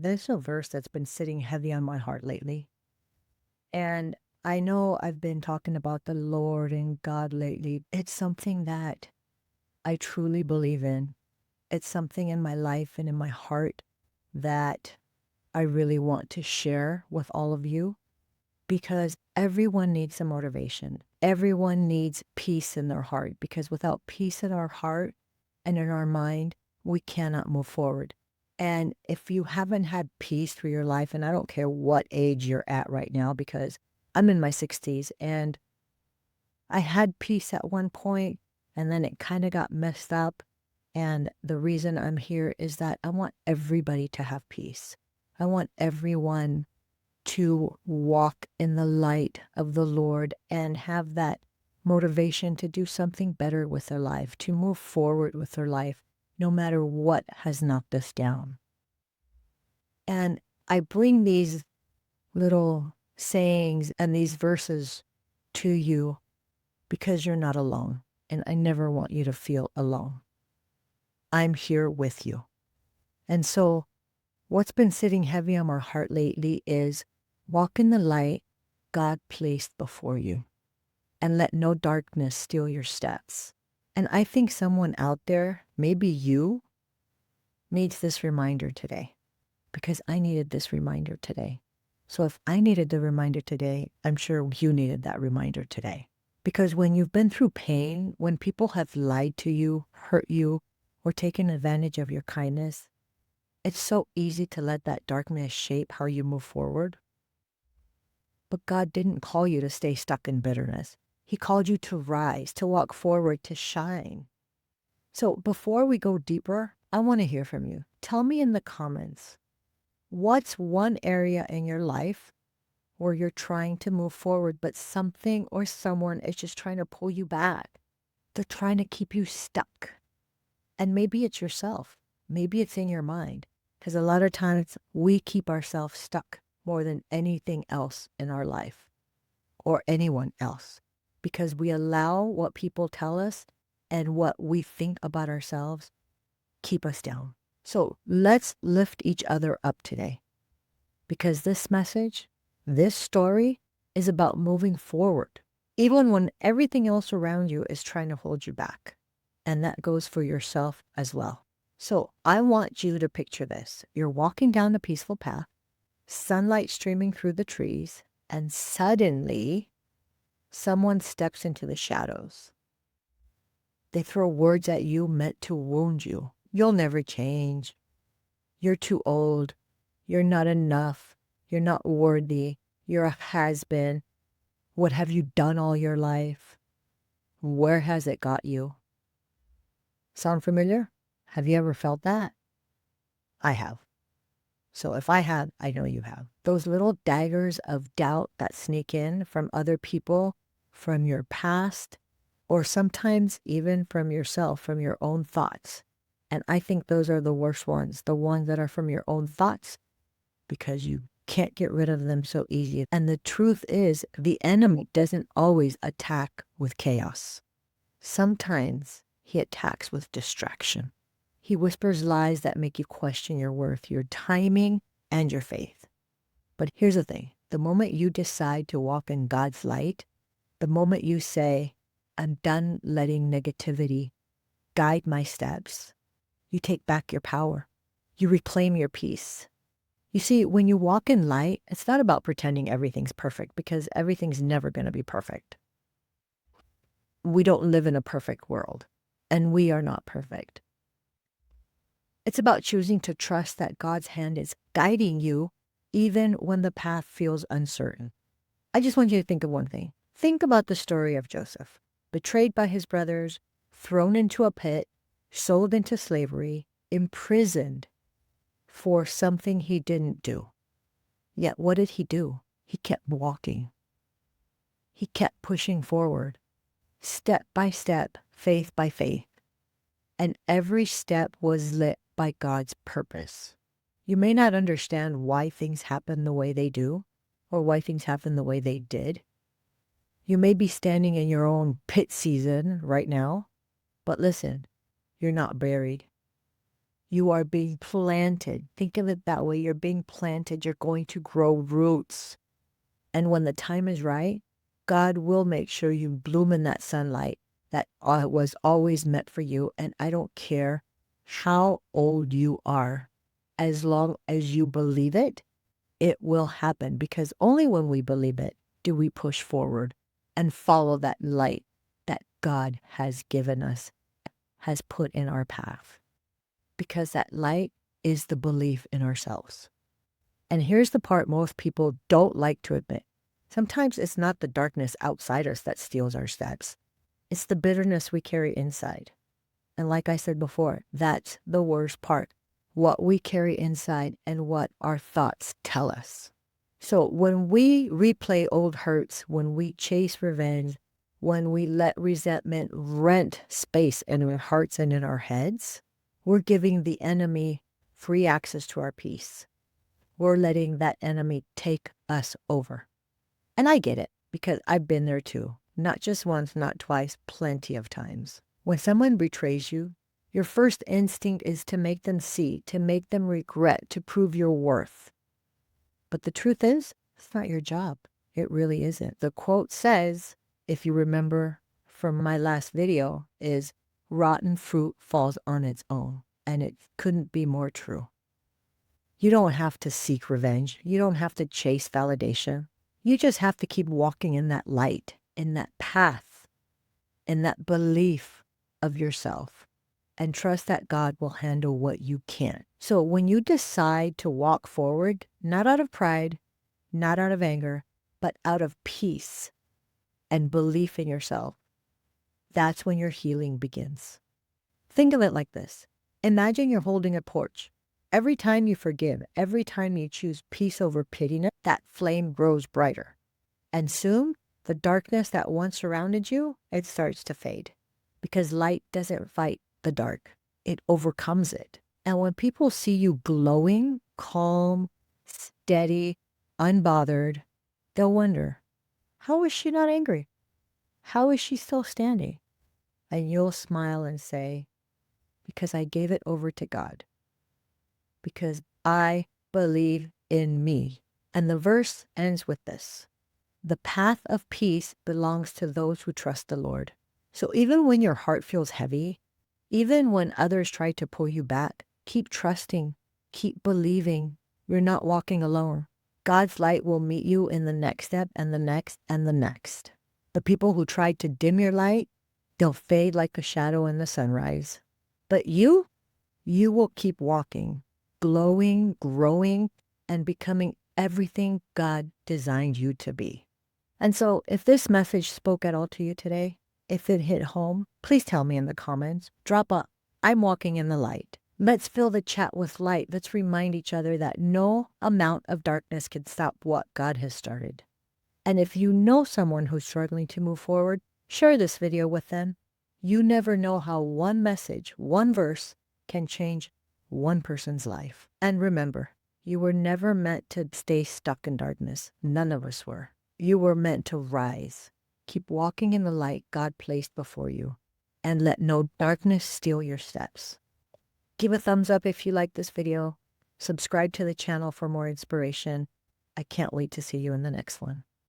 There's a verse that's been sitting heavy on my heart lately. And I know I've been talking about the Lord and God lately. It's something that I truly believe in. It's something in my life and in my heart that I really want to share with all of you because everyone needs some motivation. Everyone needs peace in their heart because without peace in our heart and in our mind, we cannot move forward. And if you haven't had peace through your life, and I don't care what age you're at right now, because I'm in my 60s and I had peace at one point and then it kind of got messed up. And the reason I'm here is that I want everybody to have peace. I want everyone to walk in the light of the Lord and have that motivation to do something better with their life, to move forward with their life, no matter what has knocked us down. And I bring these little sayings and these verses to you because you're not alone. And I never want you to feel alone. I'm here with you. And so, what's been sitting heavy on my heart lately is walk in the light God placed before you and let no darkness steal your steps. And I think someone out there, maybe you, needs this reminder today because I needed this reminder today. So if I needed the reminder today, I'm sure you needed that reminder today. Because when you've been through pain, when people have lied to you, hurt you, or taken advantage of your kindness, it's so easy to let that darkness shape how you move forward. But God didn't call you to stay stuck in bitterness. He called you to rise, to walk forward, to shine. So before we go deeper, I want to hear from you. Tell me in the comments, what's one area in your life where you're trying to move forward, but something or someone is just trying to pull you back? They're trying to keep you stuck. And maybe it's yourself. Maybe it's in your mind. Because a lot of times we keep ourselves stuck more than anything else in our life or anyone else because we allow what people tell us and what we think about ourselves keep us down. So let's lift each other up today because this message, this story is about moving forward, even when everything else around you is trying to hold you back. And that goes for yourself as well. So I want you to picture this. You're walking down a peaceful path, sunlight streaming through the trees, and suddenly someone steps into the shadows. They throw words at you meant to wound you. You'll never change. You're too old. You're not enough. You're not worthy. You're a has-been. What have you done all your life? Where has it got you? Sound familiar? Have you ever felt that? I have. So if I have, I know you have. Those little daggers of doubt that sneak in from other people, from your past, or sometimes even from yourself, from your own thoughts. And I think those are the worst ones, the ones that are from your own thoughts, because you can't get rid of them so easy. And the truth is, the enemy doesn't always attack with chaos. Sometimes he attacks with distraction. He whispers lies that make you question your worth, your timing, and your faith. But here's the thing. The moment you decide to walk in God's light, the moment you say, I'm done letting negativity guide my steps, you take back your power. You reclaim your peace. You see, when you walk in light, it's not about pretending everything's perfect because everything's never going to be perfect. We don't live in a perfect world, and we are not perfect. It's about choosing to trust that God's hand is guiding you even when the path feels uncertain. I just want you to think of one thing. Think about the story of Joseph, betrayed by his brothers, thrown into a pit, sold into slavery, imprisoned for something he didn't do. Yet what did he do? He kept walking. He kept pushing forward, step by step, faith by faith. And every step was lit by God's purpose. You may not understand why things happen the way they do or why things happen the way they did. You may be standing in your own pit season right now, but listen, you're not buried. You are being planted. Think of it that way. You're being planted. You're going to grow roots. And when the time is right, God will make sure you bloom in that sunlight that was always meant for you. And I don't care how old you are, as long as you believe it, it will happen. Because only when we believe it do we push forward and follow that light that God has given us, has put in our path. Because that light is the belief in ourselves. And here's the part most people don't like to admit. Sometimes it's not the darkness outside us that steals our steps. It's the bitterness we carry inside. And like I said before, that's the worst part. What we carry inside and what our thoughts tell us. So when we replay old hurts, when we chase revenge, when we let resentment rent space in our hearts and in our heads, we're giving the enemy free access to our peace. We're letting that enemy take us over. And I get it, because I've been there too. Not just once, not twice, plenty of times. When someone betrays you, your first instinct is to make them see, to make them regret, to prove your worth. But the truth is, it's not your job. It really isn't. The quote says, if you remember from my last video, is rotten fruit falls on its own. And it couldn't be more true. You don't have to seek revenge. You don't have to chase validation. You just have to keep walking in that light, in that path, in that belief of yourself, and trust that God will handle what you can't. So when you decide to walk forward, not out of pride, not out of anger, but out of peace and belief in yourself, that's when your healing begins. Think of it like this. Imagine you're holding a torch. Every time you forgive, every time you choose peace over pettiness, that flame grows brighter. And soon, the darkness that once surrounded you, it starts to fade. Because light doesn't fight the dark. It overcomes it. And when people see you glowing, calm, steady, unbothered, they'll wonder, how is she not angry? How is she still standing? And you'll smile and say, because I gave it over to God. Because I believe in me. And the verse ends with this. The path of peace belongs to those who trust the Lord. So even when your heart feels heavy, even when others try to pull you back, keep trusting, keep believing. You're not walking alone. God's light will meet you in the next step and the next and the next. The people who tried to dim your light, they'll fade like a shadow in the sunrise. But you will keep walking, glowing, growing, and becoming everything God designed you to be. And so if this message spoke at all to you today, if it hit home, please tell me in the comments. Drop a I'm walking in the light. Let's fill the chat with light. Let's remind each other that no amount of darkness can stop what God has started. And if you know someone who's struggling to move forward, share this video with them. You never know how one message, one verse can change one person's life. And remember, you were never meant to stay stuck in darkness. None of us were. You were meant to rise. Keep walking in the light God placed before you, and let no darkness steal your steps. Give a thumbs up if you like this video. Subscribe to the channel for more inspiration. I can't wait to see you in the next one.